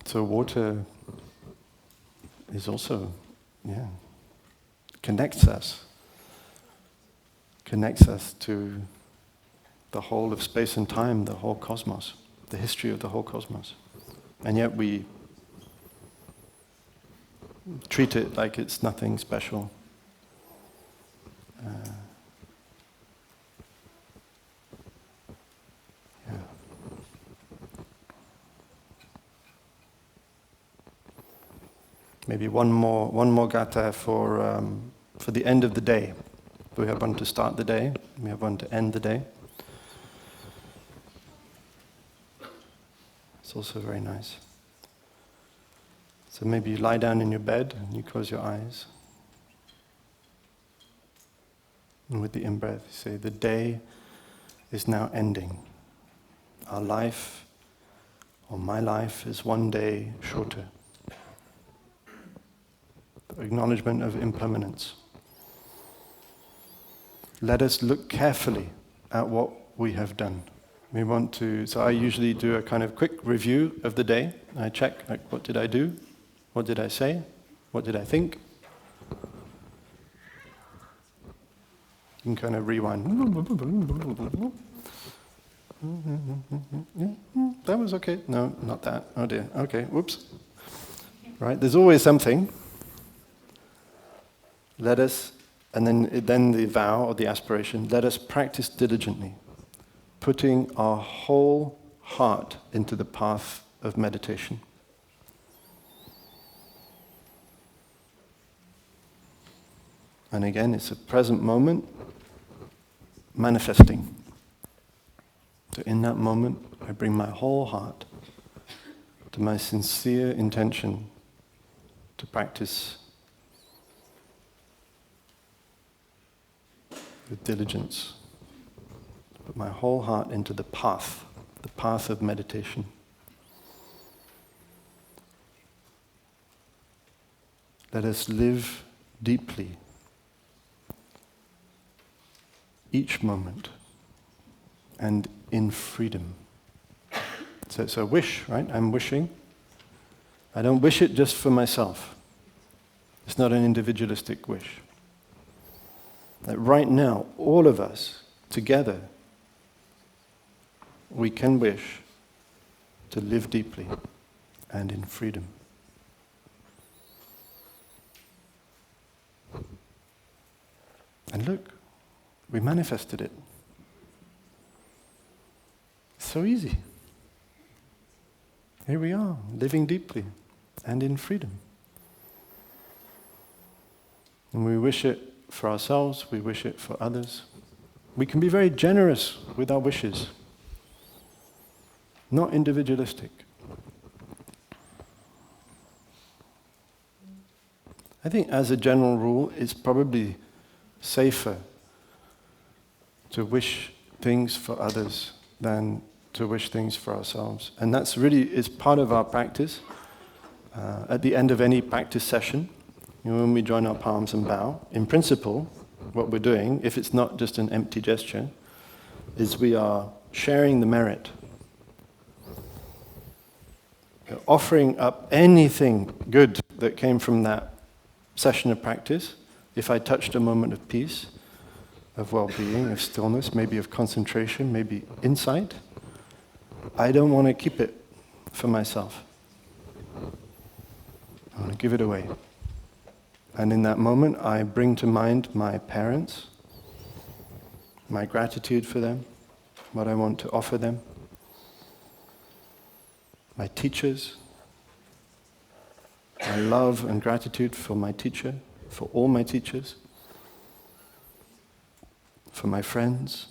So water is also, connects us to the whole of space and time, the whole cosmos, the history of the whole cosmos. And yet we treat it like it's nothing special. Maybe one more gatha for the end of the day. We have one to start the day, we have one to end the day. It's also very nice. So maybe you lie down in your bed and you close your eyes. And with the in-breath, you say, the day is now ending. Our life, or my life, is one day shorter. The acknowledgement of impermanence. Let us look carefully at what we have done. So I usually do a kind of quick review of the day. I check, what did I do? What did I say? What did I think? You can kind of rewind. That was okay. No, not that. Oh dear. Okay, whoops. Right, there's always something. Let us, and then the vow or the aspiration, let us practice diligently, putting our whole heart into the path of meditation. And again, it's a present moment manifesting. So in that moment, I bring my whole heart to my sincere intention to practice with diligence. Put my whole heart into the path of meditation. Let us live deeply each moment and in freedom. So it's a wish, right? I'm wishing. I don't wish it just for myself. It's not an individualistic wish. That right now, all of us together, we can wish to live deeply and in freedom. And look, we manifested it. So easy. Here we are, living deeply and in freedom. And we wish it for ourselves, we wish it for others. We can be very generous with our wishes, not individualistic. I think as a general rule, it's probably safer to wish things for others than to wish things for ourselves. And that's really is part of our practice. At the end of any practice session, when we join our palms and bow, in principle, what we're doing, if it's not just an empty gesture, is we are sharing the merit. We're offering up anything good that came from that session of practice. If I touched a moment of peace, of well-being, of stillness, maybe of concentration, maybe insight, I don't want to keep it for myself. I want to give it away. And in that moment, I bring to mind my parents, my gratitude for them, what I want to offer them, my teachers, my love and gratitude for my teacher, for all my teachers, for my friends,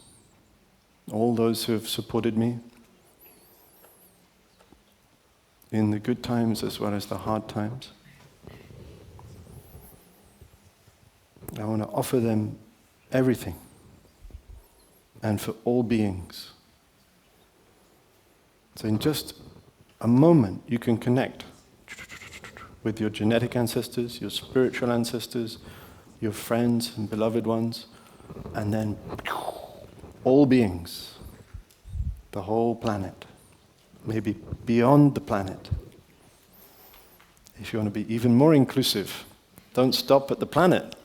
all those who have supported me in the good times as well as the hard times. I want to offer them everything, and for all beings. So in just a moment, you can connect with your genetic ancestors, your spiritual ancestors, your friends and beloved ones, and then all beings, the whole planet, maybe beyond the planet. If you want to be even more inclusive, don't stop at the planet.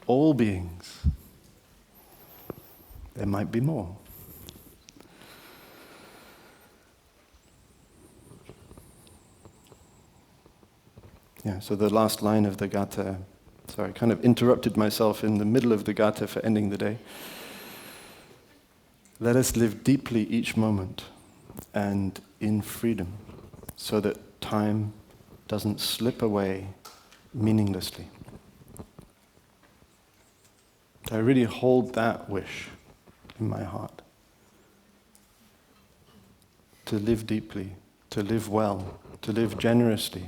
All beings. There might be more. Yeah, so the last line of the gatha, sorry, I kind of interrupted myself in the middle of the gatha for ending the day. Let us live deeply each moment and in freedom, so that time doesn't slip away meaninglessly. I really hold that wish in my heart. To live deeply, to live well, to live generously.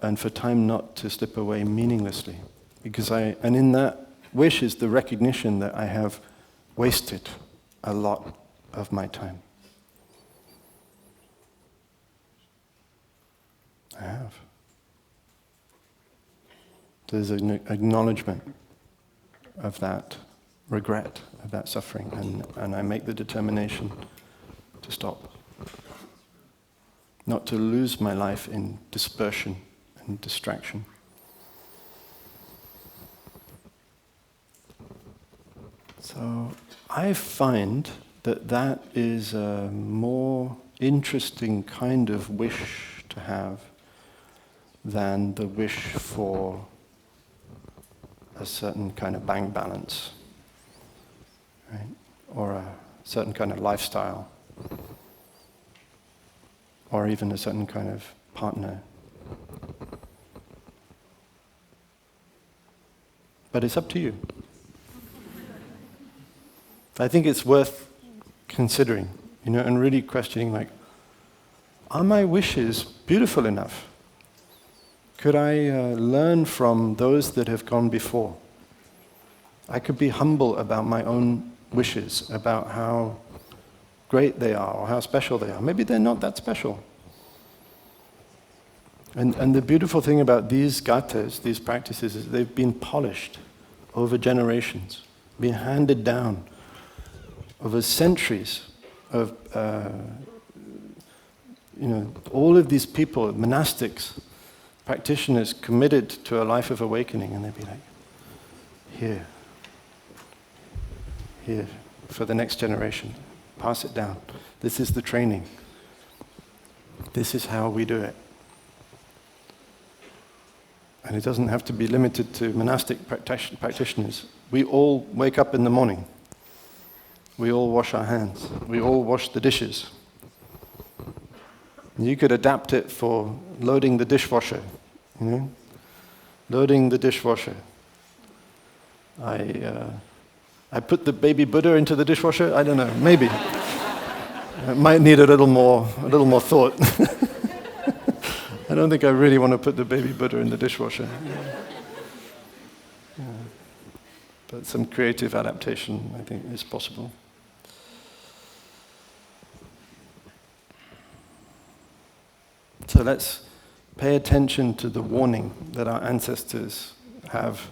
And for time not to slip away meaninglessly. And in that wish is the recognition that I have wasted a lot of my time. I have. There's an acknowledgement of that regret, of that suffering, and I make the determination to stop. Not to lose my life in dispersion and distraction. So I find that is a more interesting kind of wish to have than the wish for a certain kind of bank balance, right? Or a certain kind of lifestyle, or even a certain kind of partner. But it's up to you. I think it's worth considering, and really questioning, like, are my wishes beautiful enough? Could I learn from those that have gone before? I could be humble about my own wishes, about how great they are or how special they are. Maybe they're not that special. And the beautiful thing about these gathas, these practices, is they've been polished over generations, been handed down over centuries of, all of these people, monastics, practitioners committed to a life of awakening, and they'd be like, here, for the next generation, pass it down. This is the training. This is how we do it. And it doesn't have to be limited to monastic practitioners. We all wake up in the morning. We all wash our hands. We all wash the dishes. You could adapt it for loading the dishwasher, Loading the dishwasher. I put the baby Buddha into the dishwasher. I don't know, maybe. It might need a little more thought. I don't think I really want to put the baby Buddha in the dishwasher. Yeah. But some creative adaptation, I think, is possible. So let's pay attention to the warning that our ancestors have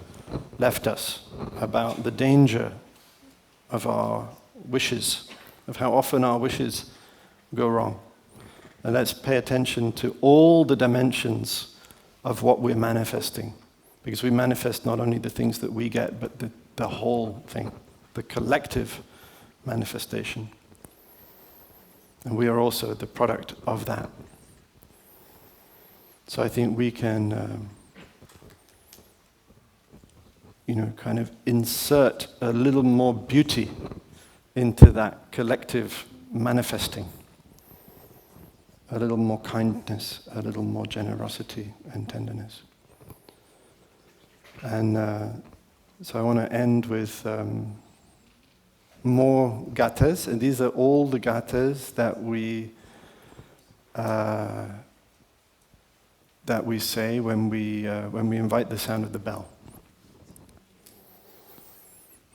left us about the danger of our wishes, of how often our wishes go wrong. And let's pay attention to all the dimensions of what we're manifesting. Because we manifest not only the things that we get, but the whole thing, the collective manifestation. And we are also the product of that. So I think we can, kind of insert a little more beauty into that collective manifesting. A little more kindness, a little more generosity and tenderness. And so I want to end with more gathas, and these are all the gathas that we say when we invite the sound of the bell.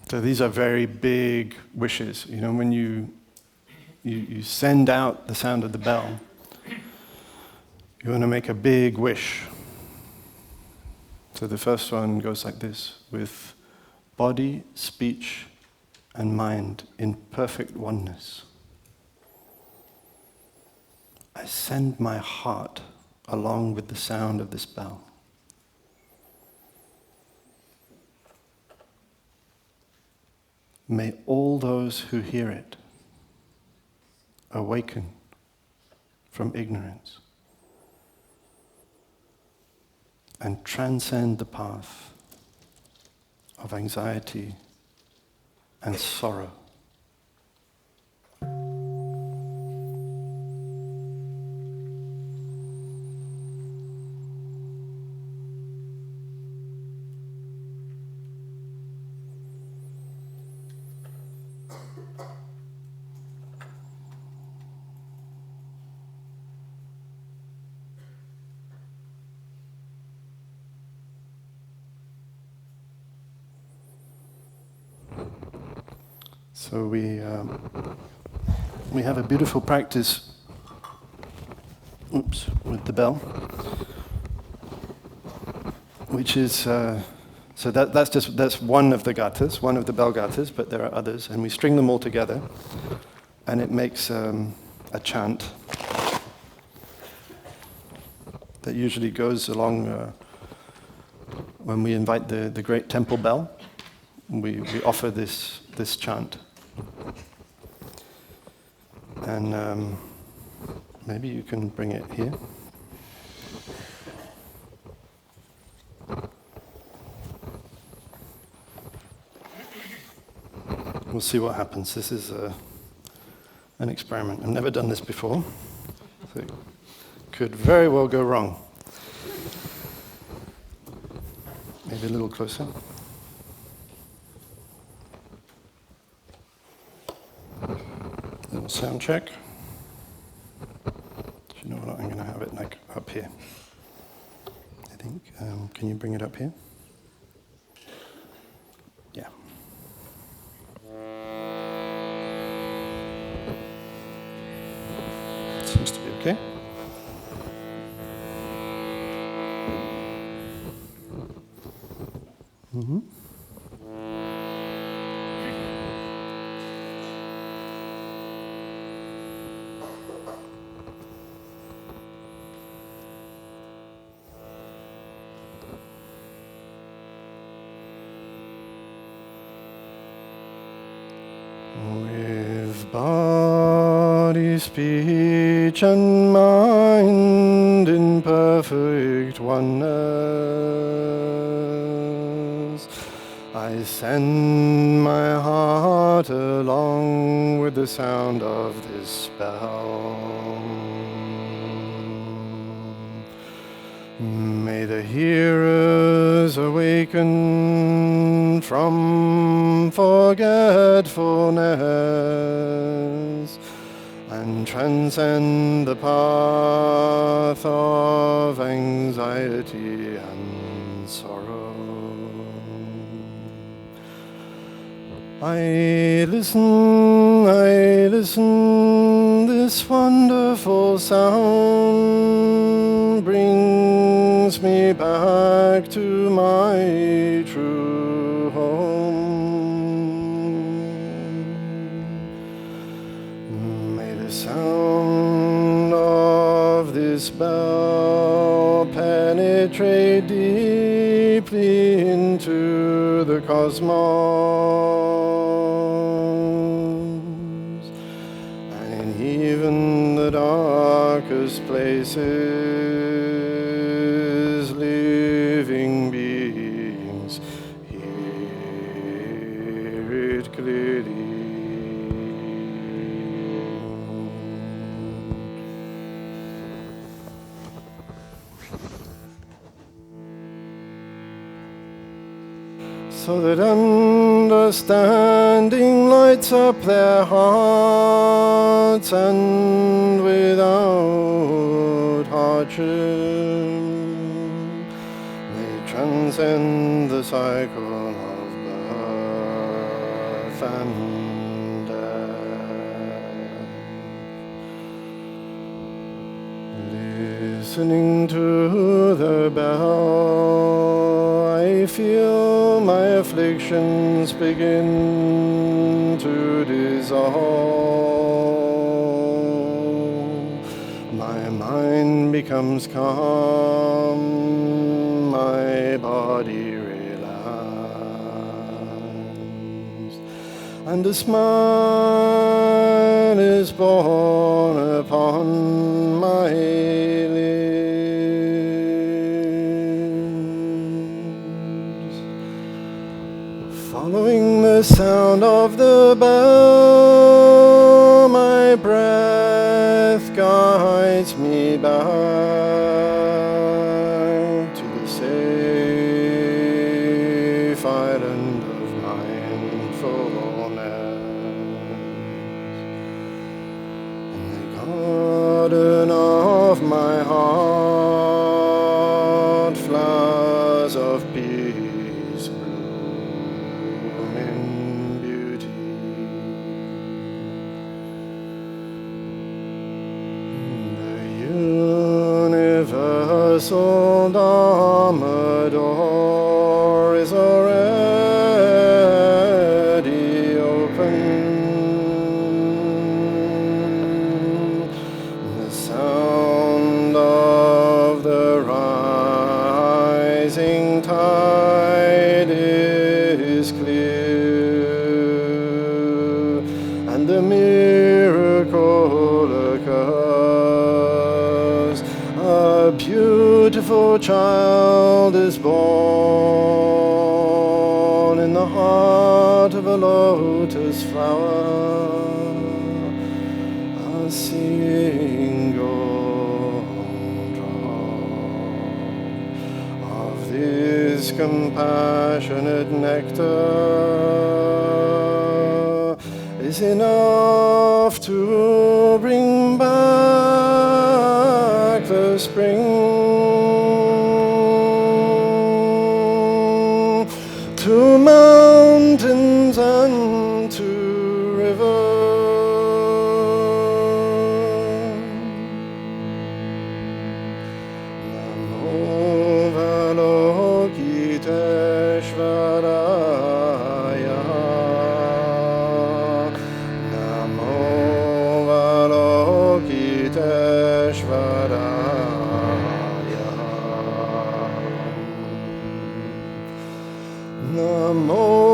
So these are very big wishes. When you send out the sound of the bell, you want to make a big wish. So the first one goes like this: with body, speech, and mind in perfect oneness, I send my heart along with the sound of this bell. May all those who hear it awaken from ignorance and transcend the path of anxiety and sorrow. So we have a beautiful practice, with the bell, which is that's one of the gathas, one of the bell gathas, but there are others, and we string them all together, and it makes a chant that usually goes along when we invite the great temple bell. We offer this chant. And maybe you can bring it here. We'll see what happens. This is an experiment. I've never done this before, so it could very well go wrong. Maybe a little closer. Little sound check. Do you know up here. I think. Can you bring it up here? Yeah. Seems to be okay. Mm-hmm. With body, speech, and mind in perfect oneness, I send my heart along with the sound of this bell. May the hearers awaken from forgetfulness and transcend the path of anxiety and sorrow. I listen, this wonderful sound brings me back to my true home. May the sound of this bell penetrate deeply into the cosmos. Even the darkest places, living beings hear it clearly. So that understanding lights up their hearts, and without hardship they transcend the cycle of birth and death. Listening to the bell, I feel my afflictions begin to dissolve. My mind becomes calm, my body relaxed, and a smile is born upon my lips. Following the sound of the bell, my breath guides me back to the safe island of mindfulness. In the garden of my heart, flowers of peace bloom in beauty. The universal Dharma door is already open. The sound of the rising tide is clear, and the miracle occurs. A beautiful child is born in the heart of a lotus flower, a single drop of this compassionate nectar is enough to bring back the spring mountains unto rivers. Namo Avalokiteshvaraya. Namo Avalokiteshvaraya. Namo